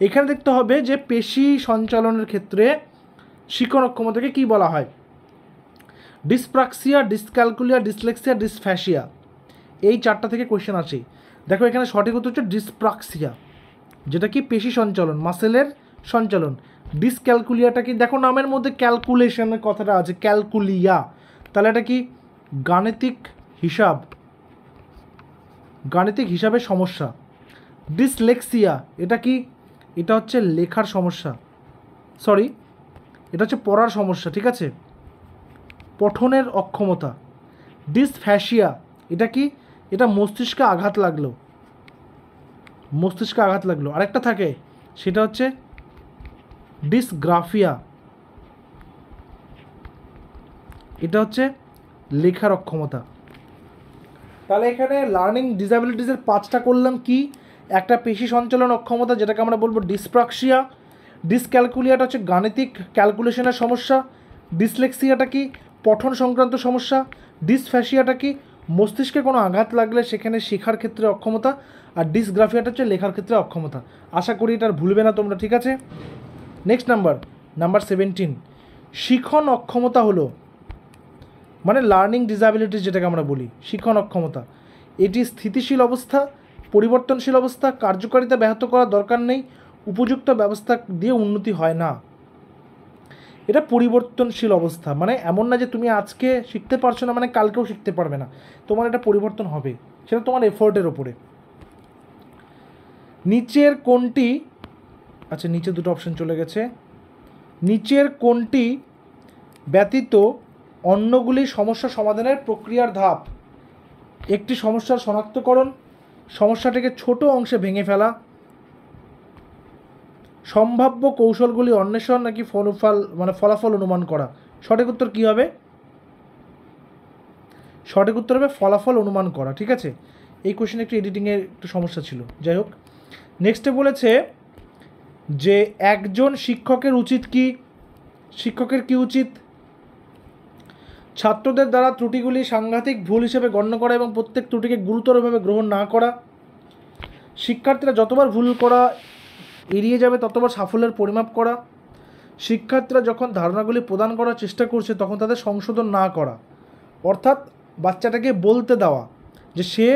এখানে দেখতে হবে যে পেশি সঞ্চালনের ক্ষেত্রে শিখন অক্ষমতাকে কী বলা হয়? ডিসপ্রাক্সিয়া, ডিসক্যালকুলিয়া, ডিসলেক্সিয়া, ডিসফ্যাসিয়া, এই চারটা থেকে কোয়েশ্চেন আসে। দেখো এখানে সঠিক উত্তর হচ্ছে ডিসপ্রাক্সিয়া, যেটা কি পেশি সঞ্চালন, মাসেলের সঞ্চালন। ডিসক্যালকুলিয়াটা কি, দেখো নামের মধ্যে ক্যালকুলেশনের কথাটা আছে, ক্যালকুলিয়া, তাহলে এটা কি গাণিতিক হিসাব, গাণিতিক হিসাবের সমস্যা। ডিসলেক্সিয়া এটা কি, এটা হচ্ছে লেখার সমস্যা, সরি এটা হচ্ছে পড়ার সমস্যা, ঠিক আছে, পঠনের অক্ষমতা। ডিসফ্যাসিয়া এটা কি, এটা মস্তিষ্কে আঘাত লাগলো, মস্তিষ্কে আঘাত লাগলো। আরেকটা থাকে সেটা হচ্ছে ডিসগ্রাফিয়া, এটা হচ্ছে লেখার অক্ষমতা। তাহলে এখানে লার্নিং ডিসএবিলিটিসের 5টা করলাম কি, একটা পেশি সঞ্চালন অক্ষমতা যেটাকে আমরা বলবো ডিসপ্রাক্সিয়া, ডিসক্যালকুলিয়াটা হচ্ছে গাণিতিক ক্যালকুলেশনের সমস্যা, ডিসলেক্সিয়াটা কি পঠন সংক্রান্ত সমস্যা, ডিসফ্যাসিয়াটা কি মস্তিষ্কে কোনো আঘাত লাগলে সেখানে শেখার ক্ষেত্রে অক্ষমতা, আর ডিসগ্রাফিয়াটা হচ্ছে লেখার ক্ষেত্রে অক্ষমতা। আশা করি এটা আর ভুলবে না তোমরা, ঠিক আছে। নেক্সট নাম্বার 17, শিখন অক্ষমতা হলো মানে লার্নিং ডিসএবিলিটিস যেটাকে আমরা বলি, শিখন অক্ষমতা। এটি স্থিতিশীল অবস্থা, পরিবর্তনশীল অবস্থা, কার্যকারিতা ব্যাহত করার দরকার নেই, উপযুক্ত ব্যবস্থা দিয়ে উন্নতি হয় না। এটা পরিবর্তনশীল অবস্থা, মানে এমন না যে তুমি আজকে শিখতে পারছো না মানে কালকেও শিখতে পারবে না, তোমার এটা পরিবর্তন হবে, সেটা তোমার এফোর্টের ওপরে। নিচের কোনটি, আচ্ছা নিচে দুটো অপশন চলে গেছে, নিচের কোনটি ব্যতীত অন্যগুলি সমস্যা সমাধানের প্রক্রিয়ার ধাপ? একটি সমস্যার শনাক্তকরণ, সমস্যাটিকে ছোট অংশে ভেঙে ফেলা, সম্ভাব্য কৌশলগুলি অন্বেষণ, নাকি ফলাফল অনুমান করা। সঠিক উত্তর কী হবে? সঠিক উত্তর হবে ফলাফল অনুমান করা, ঠিক আছে। এই কোশ্চেনে একটু এডিটিংয়ের একটু সমস্যা ছিল, যাই হোক। নেক্সটে বলেছে যে একজন শিক্ষকের উচিত কি, শিক্ষকের কি উচিত? ছাত্রদের দ্বারা ত্রুটিগুলি সাংঘাতিক ভুল হিসেবে গণ্য করা এবং প্রত্যেক ত্রুটিকে গুরুতরভাবে গ্রহণ না করা। শিক্ষার্থীরা যতবার ভুল করা এড়িয়ে যাবে ততবার সাফল্যের পরিমাপ করা। শিক্ষার্থীরা যখন ধারণাগুলি প্রদান করার চেষ্টা করছে তখন তাদের সংশোধন না করা, অর্থাৎ বাচ্চাটাকে বলতে দেওয়া যে সে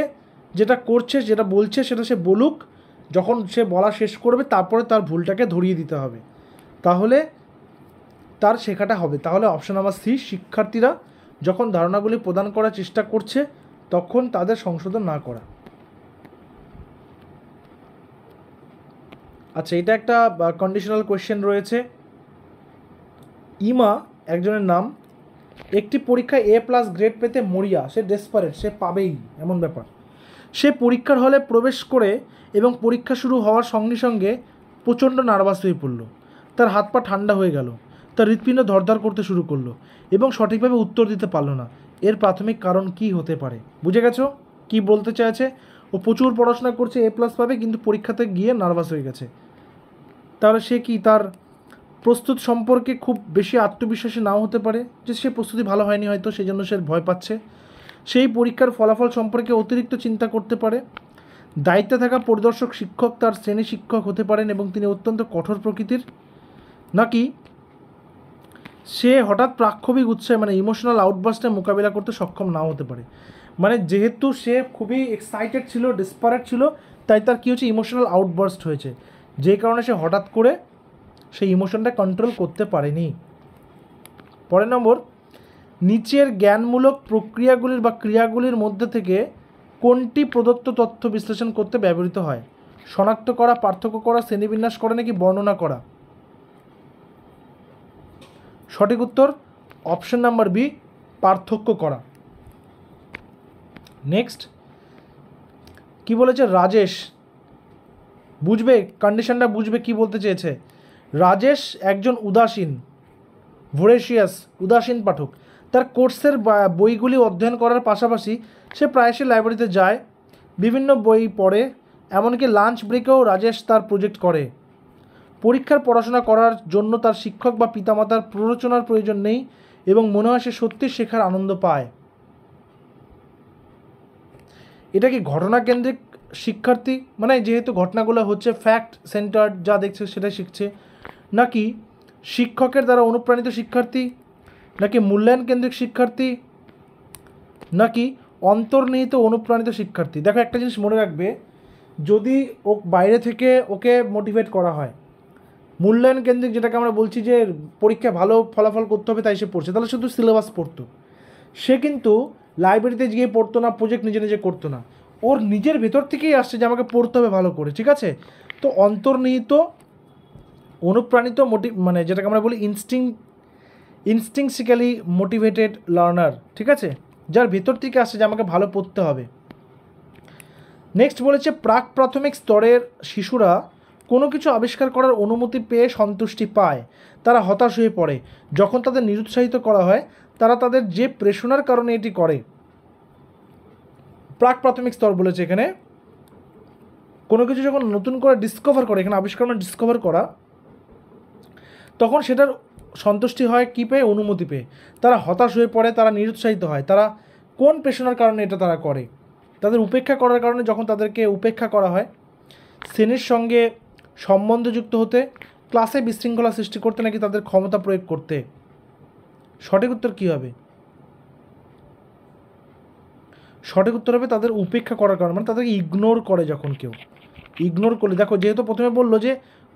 যেটা করছে যেটা বলছে সেটা সে বলুক, যখন সে বলা শেষ করবে তারপরে তার ভুলটাকে ধরিয়ে দিতে হবে, তাহলে তার শেখাটা হবে। তাহলে অপশন নাম্বার সি, শিক্ষার্থীরা যখন ধারণাগুলি প্রদান করার চেষ্টা করছে তখন তাদের সংশোধন না করা। আচ্ছা, এটা একটা কন্ডিশনাল কোয়েশ্চেন রয়েছে। ইমা একজনের নাম, একটি পরীক্ষায় A+ গ্রেড পেতে মরিয়া, সে ডেসপারেট, সে পাবেই এমন ব্যাপার। সে পরীক্ষার হলে প্রবেশ করে এবং পরীক্ষা শুরু হওয়ার সঙ্গে সঙ্গে প্রচণ্ড নার্ভাস হয়ে পড়ল, তার হাত পা ঠান্ডা হয়ে গেল, তার হৃৎপিণ্ড ধরধর করতে শুরু করলো এবং সঠিকভাবে উত্তর দিতে পারলো না। এর প্রাথমিক কারণ কি হতে পারে? বুঝে গেছো কি বলতে চাইছে? ও প্রচুর পড়াশোনা করছে, A+ পাবে, কিন্তু পরীক্ষাতে গিয়ে নার্ভাস হয়ে গেছে। তাহলে সে কি তার প্রস্তুত সম্পর্কে খুব বেশি আত্মবিশ্বাসী নাও হতে পারে, যে সে প্রস্তুতি ভালো হয়নি হয়তো সেই জন্য সে ভয় পাচ্ছে। সেই পরীক্ষার ফলাফল সম্পর্কে অতিরিক্ত চিন্তা করতে পারে। দায়িত্বে থাকা পরিদর্শক শিক্ষক তার শ্রেণী শিক্ষক হতে পারেন এবং তিনি অত্যন্ত কঠোর প্রকৃতির। নাকি সে হঠাৎ প্রাক্ষোভিক উৎসাহে মানে ইমোশনাল আউটবার্স্টে মোকাবিলা করতে সক্ষম নাও হতে পারে। মানে যেহেতু সে খুবই এক্সাইটেড ছিল, ডেসপারেট ছিল, তাই তার কী হচ্ছে, ইমোশনাল আউটবার্স্ট হয়েছে, যে কারণে সে হঠাৎ করে সেই ইমোশনটা কন্ট্রোল করতে পারেনি। পরের নম্বর, নিচের জ্ঞানমূলক প্রক্রিয়াগুলির বা ক্রিয়াগুলির মধ্যে থেকে কোনটি প্রদত্ত তথ্য বিশ্লেষণ করতে ব্যবহৃত হয়? শনাক্ত করা, পার্থক্য করা, শ্রেণীবিন্যাস করা, নাকি বর্ণনা করা? সঠিক উত্তর অপশন নাম্বার বি, পার্থক্য করা। নেক্সট কি বলেছে? রাজেশ, বুঝবে কন্ডিশনটা, বুঝবে কি বলতে চেয়েছে। রাজেশ একজন উদাসীন, ভোরেশিয়াস, উদাসীন পাঠক। তার কোর্সের বইগুলি অধ্যয়ন করার পাশাপাশি সে প্রায়শই লাইব্রেরিতে যায়, বিভিন্ন বই পড়ে, এমনকি লাঞ্চ ব্রেকেও রাজেশ তার প্রজেক্ট করে। পরীক্ষার পড়াশোনা করার জন্য তার শিক্ষক বা পিতামাতার প্ররোচনার প্রয়োজন নেই এবং মনে হয় সে সত্যি শেখার আনন্দ পায়। এটা কি ঘটনাকেন্দ্রিক শিক্ষার্থী, মানে যেহেতু ঘটনাগুলো হচ্ছে ফ্যাক্ট সেন্টার্ড, যা দেখছে সেটাই শিখছে, নাকি শিক্ষকের দ্বারা অনুপ্রাণিত শিক্ষার্থী, নাকি মূল্যায়ন কেন্দ্রিক শিক্ষার্থী, নাকি অন্তর্নিহিত অনুপ্রাণিত শিক্ষার্থী? দেখো একটা জিনিস মনে রাখবে, যদি ও বাইরে থেকে ওকে মোটিভেট করা হয় মূল্যায়ন কেন্দ্রিক, যেটাকে আমরা বলছি যে পরীক্ষায় ভালো ফলাফল করতে হবে তাই সে পড়ছে, তাহলে শুধু সিলেবাস পড়তো। সে কিন্তু লাইব্রেরিতে গিয়ে পড়তো না, প্রজেক্ট নিজে নিজে করতো না, ওর নিজের ভেতর থেকেই আসছে যে আমাকে পড়তে হবে ভালো করে, ঠিক আছে। তো অন্তর্নিহিত অনুপ্রাণিত মানে যেটাকে আমরা বলি ইনস্টিংসিক্যালি মোটিভেটেড লার্নার, ঠিক আছে, যার ভেতর থেকে আসছে যে আমাকে ভালো পড়তে হবে। নেক্সট বলেছে প্রাক প্রাথমিক স্তরের শিশুরা কোনো কিছু আবিষ্কার করার অনুমতি পেয়ে সন্তুষ্টি পায়, তারা হতাশ হয়ে পড়ে যখন তাদের নিরুৎসাহিত করা হয়, তারা তাদের যে প্রেষণার কারণে এটি করে। প্রাক প্রাথমিক স্তর বলেছে এখানে, কোনো কিছু যখন নতুন করে ডিসকভার করে, এখানে আবিষ্কার মানে ডিসকভার করা, তখন সেটার সন্তুষ্টি হয় কী পেয়ে? অনুমতি পেয়ে। তারা হতাশ হয়ে পড়ে, তারা নিরুৎসাহিত হয়, তারা কোন প্রেষণার কারণে এটা তারা করে? তাদের উপেক্ষা করার কারণে, যখন তাদেরকে উপেক্ষা করা হয়, শ্রেণীর সঙ্গে সম্বন্ধযুক্ত হতে, ক্লাসে বিশৃঙ্খলা সৃষ্টি করতে, নাকি তাদের ক্ষমতা প্রয়োগ করতে। সঠিক উত্তর কী হবে? সঠিক উত্তর হবে তাদের উপেক্ষা করার কারণে, মানে তাদেরকে ইগনোর করে। যখন কেউ ইগনোর করলে, দেখো যেহেতু প্রথমে বললো যে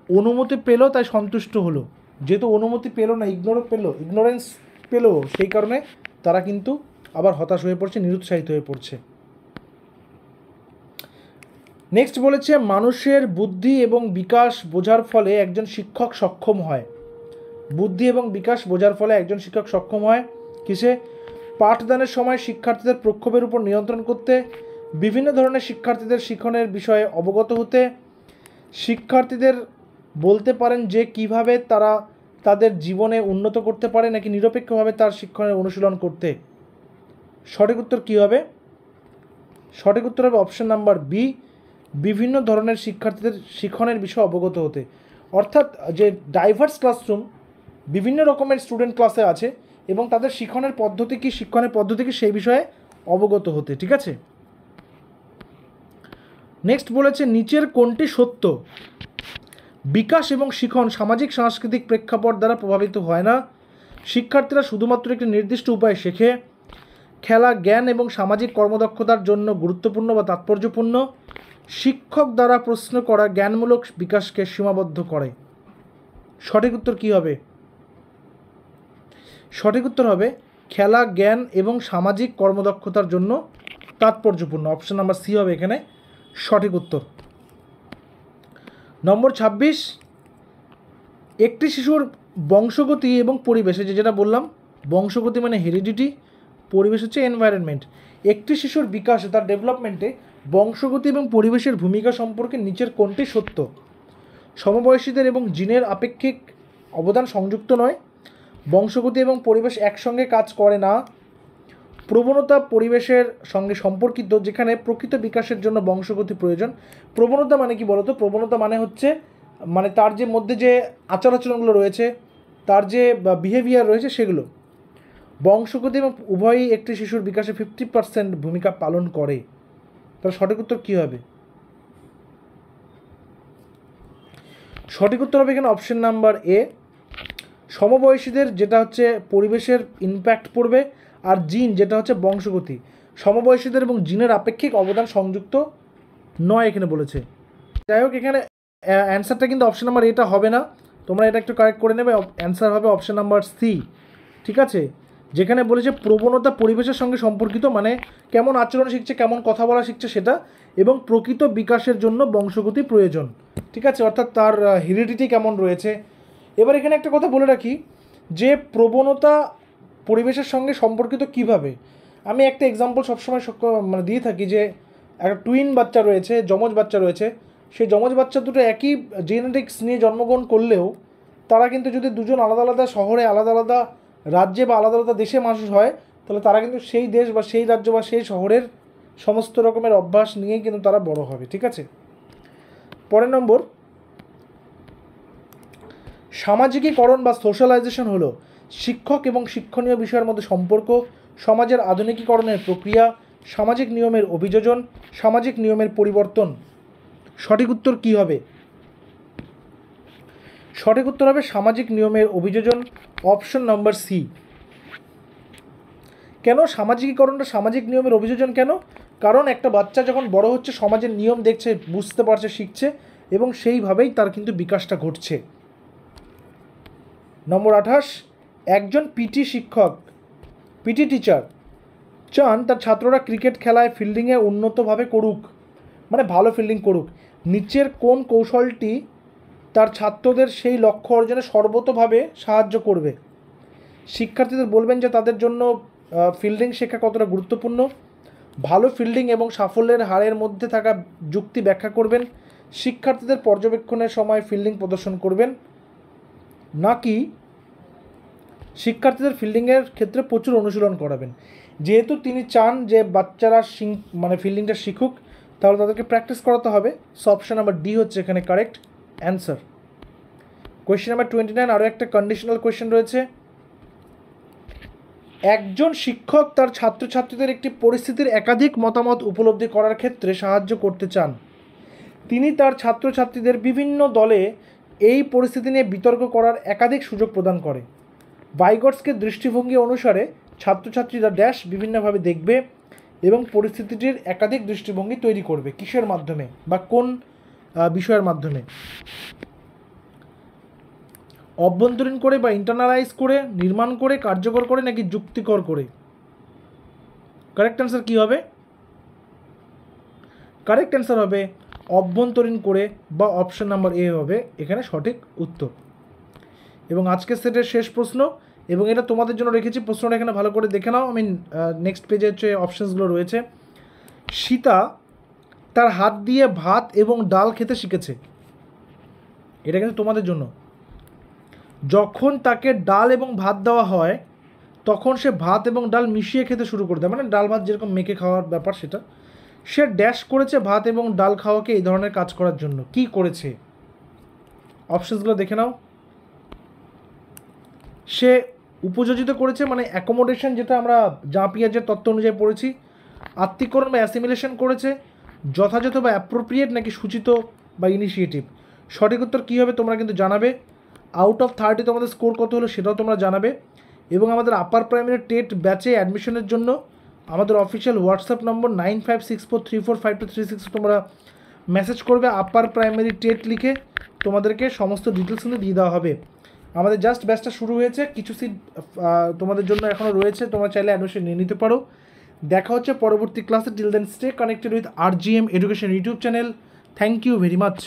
অনুমতি পেলো তাই সন্তুষ্ট হলো, যেহেতু অনুমতি পেলো না, ইগনোরেন্স পেলো, সেই কারণে তারা কিন্তু আবার হতাশ হয়ে পড়ছে, নিরুৎসাহিত হয়ে পড়ছে। নেক্সট বলেছে মানুষের বুদ্ধি এবং বিকাশ বোঝার ফলে একজন শিক্ষক সক্ষম হয়। বুদ্ধি এবং বিকাশ বোঝার ফলে একজন শিক্ষক সক্ষম হয় কিসে? পাঠদানের সময় শিক্ষার্থীদের প্রক্ষোভের উপর নিয়ন্ত্রণ করতে, বিভিন্ন ধরনের শিক্ষার্থীদের শিক্ষণের বিষয়ে অবগত হতে, শিক্ষার্থীদের বলতে পারেন যে কিভাবে তারা তাদের জীবনে উন্নত করতে পারে, নাকি নিরপেক্ষভাবে তার শিক্ষণের অনুশীলন করতে। সঠিক উত্তর কী হবে? সঠিক উত্তর হবে অপশন নাম্বার বি, বিভিন্ন ধরনের শিক্ষার্থীদের শিক্ষণের বিষয়ে অবগত হতে। অর্থাৎ যে ডাইভার্স ক্লাসরুম, বিভিন্ন রকমের স্টুডেন্ট ক্লাসে আছে এবং তাদের শিক্ষণের পদ্ধতি কি সেই বিষয়ে অবগত হতে, ঠিক আছে। নেক্সট বলেছে নিচের কোনটি সত্য? বিকাশ এবং শিখন সামাজিক সাংস্কৃতিক প্রেক্ষাপট দ্বারা প্রভাবিত হয় না, শিক্ষার্থীরা শুধুমাত্র একটি নির্দিষ্ট উপায়ে শেখে, খেলা জ্ঞান এবং সামাজিক কর্মদক্ষতার জন্য গুরুত্বপূর্ণ বা তাৎপর্যপূর্ণ, শিক্ষক দ্বারা প্রশ্ন করা জ্ঞানমূলক বিকাশকে সীমাবদ্ধ করে। সঠিক উত্তর কী হবে? সঠিক উত্তর হবে খেলা জ্ঞান এবং সামাজিক কর্মদক্ষতার জন্য তাৎপর্যপূর্ণ। অপশন নাম্বার সি হবে এখানে সঠিক উত্তর। নম্বর 26, একটি শিশুর বংশগতি এবং পরিবেশে, যেটা বললাম, বংশগতি মানে হেরিডিটি, পরিবেশ হচ্ছে এনভায়রনমেন্ট। একটি শিশুর বিকাশে, তার ডেভেলপমেন্টে বংশগতি এবং পরিবেশের ভূমিকা সম্পর্কে নিচের কোনটি সত্য? সমবয়সীদের এবং জিনের আপেক্ষিক অবদান সংযুক্ত নয়, বংশগতি এবং পরিবেশ একসঙ্গে কাজ করে না, প্রবণতা পরিবেশের সঙ্গে সম্পর্কিত, যেখানে প্রকৃত বিকাশের জন্য বংশগতি প্রয়োজন। প্রবণতা মানে কি বলতো? প্রবণতা মানে হচ্ছে মানে তার যে মধ্যে যে আচার আচরণগুলো রয়েছে, তার যে বিহেভিয়ার রয়েছে সেগুলো। বংশগতি এবং উভয়ই একটি শিশুর বিকাশে 50% ভূমিকা পালন করে। তার সঠিক উত্তর কী হবে? সঠিক উত্তর হবে এখানে অপশন নাম্বার এ, সমবয়সীদের যেটা হচ্ছে পরিবেশের ইমপ্যাক্ট পড়বে, আর জিন যেটা হচ্ছে বংশগতি। সমবয়সীদের এবং জিনের আপেক্ষিক অবদান সংযুক্ত নয় এখানে বলেছে। যাই হোক, এখানে অ্যান্সারটা কিন্তু অপশন নাম্বার এটা হবে না, তোমরা এটা একটু কারেক্ট করে নেবে। অ্যান্সার হবে অপশন নাম্বার সি, ঠিক আছে, যেখানে বলেছে প্রবণতা পরিবেশের সঙ্গে সম্পর্কিত, মানে কেমন আচরণ শিখছে, কেমন কথা বলা শিখছে সেটা, এবং প্রকৃত বিকাশের জন্য বংশগতি প্রয়োজন, ঠিক আছে, অর্থাৎ তার হেরিডিটি কেমন রয়েছে। এবার এখানে একটা কথা বলে রাখি যে প্রবণতা পরিবেশের সঙ্গে সম্পর্কিত কিভাবে। আমি একটা এক্সাম্পল সবসময় মানে দিয়ে থাকি যে একটা টুইন বাচ্চা রয়েছে, যমজ বাচ্চা রয়েছে, সেই যমজ বাচ্চা দুটো একই জেনেটিক্স নিয়ে জন্মগ্রহণ করলেও তারা কিন্তু যদি দুজন আলাদা আলাদা শহরে, আলাদা আলাদা রাজ্যে বা আলাদা আলাদা দেশে মানুষ হয়, তাহলে তারা কিন্তু সেই দেশ বা সেই রাজ্য বা সেই শহরের সমস্ত রকমের অভ্যাস নিয়েই কিন্তু তারা বড় হবে, ঠিক আছে। পরের নম্বর, সামাজিকীকরণ বা সোশ্যালাইজেশন হলো শিক্ষক এবং শিক্ষণীয় বিষয়ের মধ্যে সম্পর্ক, সমাজের আধুনিকীকরণের প্রক্রিয়া, সামাজিক নিয়মের অভিযোজন, সামাজিক নিয়মের পরিবর্তন। সঠিক উত্তর কী হবে? সঠিক উত্তর হবে সামাজিক নিয়মের অভিযোজন, অপশন নাম্বার সি। কেন সামাজিকীকরণটা সামাজিক নিয়মের অভিযোজন কেন? কারণ একটা বাচ্চা যখন বড় হচ্ছে সমাজের নিয়ম দেখছে, বুঝতে পারছে, শিখছে, এবং সেইভাবেই তার কিন্তু বিকাশটা ঘটছে। নম্বর 28, একজন পিটি শিক্ষক, পিটি টিচার চান তার ছাত্ররা ক্রিকেট খেলায় ফিল্ডিংয়ে উন্নতভাবে করুক, মানে ভালো ফিল্ডিং করুক। নিচের কোন কৌশলটি তার ছাত্রদের সেই লক্ষ্য অর্জনে সর্বতোভাবে সাহায্য করবে? শিক্ষার্থীদের বলবেন যে তাদের জন্য ফিল্ডিং শেখা কতটা গুরুত্বপূর্ণ, ভালো ফিল্ডিং এবং সাফল্যের হারের মধ্যে থাকা যুক্তি ব্যাখ্যা করবেন, শিক্ষার্থীদের পর্যবেক্ষণের সময় ফিল্ডিং প্রদর্শন করবেন, নাকি শিক্ষার্থীদের ফিল্ডিংয়ের ক্ষেত্রে প্রচুর অনুশীলন করাবেন। যেহেতু তিনি চান যে বাচ্চারা মানে ফিল্ডিংটা শিখুক, তাহলে তাদেরকে প্র্যাকটিস করাতে হবে। সো অপশান নাম্বার ডি হচ্ছে এখানে কারেক্ট অ্যান্সার। কোয়েশ্চেন নাম্বার 29, আরও একটা কন্ডিশনাল কোয়েশ্চেন রয়েছে। একজন শিক্ষক তার ছাত্রছাত্রীদের একটি পরিস্থিতির একাধিক মতামত উপলব্ধি করার ক্ষেত্রে সাহায্য করতে চান। তিনি তার ছাত্রছাত্রীদের বিভিন্ন দলে এই পরিস্থিতি নিয়ে বিতর্ক করার একাধিক সুযোগ প্রদান করে। ভাইগটস্কের দৃষ্টিভঙ্গি অনুসারে ছাত্রছাত্রীরা ড্যাশ বিভিন্নভাবে দেখবে এবং পরিস্থিতিটির একাধিক দৃষ্টিভঙ্গি তৈরি করবে। কিসের মাধ্যমে বা কোন বিষয়ের মাধ্যমে? অভ্যন্তরীণ করে বা ইন্টারনালাইজ করে, নির্মাণ করে, কার্যকর করে, নাকি যুক্তিকর করে? কারেক্ট অ্যান্সার কী হবে? কারেক্ট অ্যান্সার হবে অভ্যন্তরীণ করে বা অপশন নাম্বার এ হবে এখানে সঠিক উত্তর। এবং আজকের সেটের শেষ প্রশ্ন, এবং এটা তোমাদের জন্য রেখেছি, প্রশ্নটা এখানে ভালো করে দেখে নাও। আমি নেক্সট পেজে হচ্ছে অপশানসগুলো রয়েছে। সীতা তার হাত দিয়ে ভাত এবং ডাল খেতে শিখেছে। এটা কিন্তু তোমাদের জন্য। যখন তাকে ডাল এবং ভাত দেওয়া হয় তখন সে ভাত এবং ডাল মিশিয়ে খেতে শুরু করে দেয়, মানে ডাল ভাত যেরকম মেখে খাওয়ার ব্যাপার সেটা। সে ড্যাশ করেছে ভাত এবং ডাল খাওয়াকে এই ধরনের কাজ করার জন্য। কি করেছে? অপশানসগুলো দেখে নাও। সে উপযোজিত করেছে, মানে অ্যাকোমোডেশন, যেটা আমরা জাঁ-পিয়াজের তত্ত্ব অনুযায়ী পড়েছি। আত্মীকরণ বা অ্যাসিমিলেশন করেছে, যথাযথ বা অ্যাপ্রোপ্রিয়েট, নাকি সূচিত বা ইনিশিয়েটিভ। সঠিক উত্তর কী হবে তোমরা কিন্তু জানাবে। আউট অফ 30 তোমাদের স্কোর কত হলো সেটাও তোমরা জানাবে। এবং আমাদের আপার প্রাইমারি টেট ব্যাচে অ্যাডমিশনের জন্য আমাদের অফিসিয়াল হোয়াটসঅ্যাপ নম্বর 9564345236 তোমরা মেসেজ করবে। আপার প্রাইমারি টেট লিখে তোমাদেরকে সমস্ত ডিটেলস কিন্তু দিয়ে দেওয়া হবে। আমাদের জাস্ট ব্যাচটা শুরু হয়েছে, কিছু সিট তোমাদের জন্য এখনও রয়েছে, তোমরা চাইলে অ্যাডমিশন নিয়ে নিতে পারো। দেখা হচ্ছে পরবর্তী ক্লাসে। Till then stay connected with RGM education YouTube channel. Thank you very much.